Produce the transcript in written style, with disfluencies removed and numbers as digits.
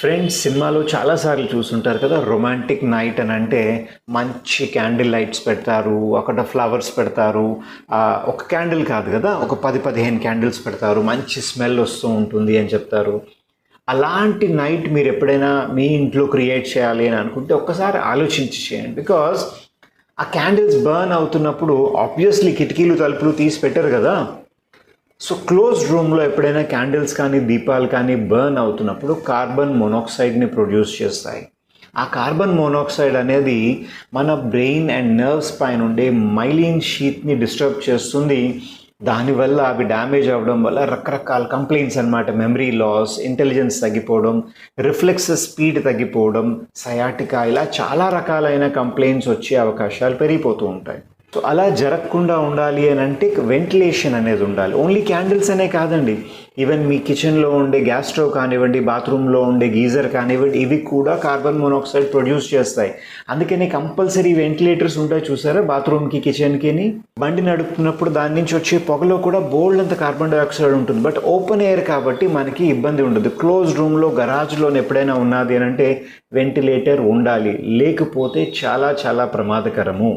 Friends సినిమాలో చాలాసార్లు చూసుంటారు కదా, రొమాంటిక్ నైట్ అని అంటే మంచి క్యాండిల్ లైట్స్ పెడతారు, అక్కడ ఫ్లవర్స్ పెడతారు. ఒక క్యాండిల్ కాదు కదా, ఒక 10-15 క్యాండిల్స్ పెడతారు, మంచి స్మెల్ వస్తూ ఉంటుంది అని చెప్తారు. అలాంటి నైట్ మీరు ఎప్పుడైనా మీ ఇంట్లో క్రియేట్ చేయాలి అని అనుకుంటే ఒక్కసారి ఆలోచించి చేయండి. బికాజ్ ఆ క్యాండిల్స్ బర్న్ అవుతున్నప్పుడు ఆబ్వియస్లీ కిటికీలు తలుపులు తీసి పెట్టరు కదా. సో క్లోజ్డ్ రూమ్లో ఎప్పుడైనా క్యాండిల్స్ కానీ దీపాలు కానీ బర్న్ అవుతున్నప్పుడు కార్బన్ మోనాక్సైడ్ని ప్రొడ్యూస్ చేస్తాయి. ఆ కార్బన్ మోనాక్సైడ్ అనేది మన బ్రెయిన్ అండ్ నర్వ్స్ పైన ఉండే మైలిన్ షీత్ని డిస్టర్బ్ చేస్తుంది. దానివల్ల అవి డ్యామేజ్ అవ్వడం వల్ల రకరకాల కంప్లైంట్స్ అనమాట. మెమరీ లాస్, ఇంటెలిజెన్స్ తగ్గిపోవడం, రిఫ్లెక్సెస్ స్పీడ్ తగ్గిపోవడం, సయాటికా, ఇలా చాలా రకాలైన కంప్లైంట్స్ వచ్చే అవకాశాలు పెరిగిపోతూ ఉంటాయి. సో అలా జరగకుండా ఉండాలి అని అంటే వెంటిలేషన్ అనేది ఉండాలి. ఓన్లీ క్యాండిల్స్ అనే కాదండి, ఈవెన్ మీ కిచెన్లో ఉండే గ్యాస్ స్టవ్ కానివ్వండి, బాత్రూంలో ఉండే గీజర్ కానివ్వండి, ఇవి కూడా కార్బన్ మోనాక్సైడ్ ప్రొడ్యూస్ చేస్తాయి. అందుకని కంపల్సరీ వెంటిలేటర్స్ ఉంటాయి చూసారా, బాత్రూమ్కి కిచెన్కి. బండి నడుపుతున్నప్పుడు దాని నుంచి వచ్చే పొగలో కూడా బోల్డ్ అంత కార్బన్ డైఆక్సైడ్ ఉంటుంది. బట్ ఓపెన్ ఎయిర్ కాబట్టి మనకి ఇబ్బంది ఉండదు. క్లోజ్ రూమ్లో, గరాజ్లో ఎప్పుడైనా ఉన్నది అని అంటే వెంటిలేటర్ ఉండాలి, లేకపోతే చాలా చాలా ప్రమాదకరము.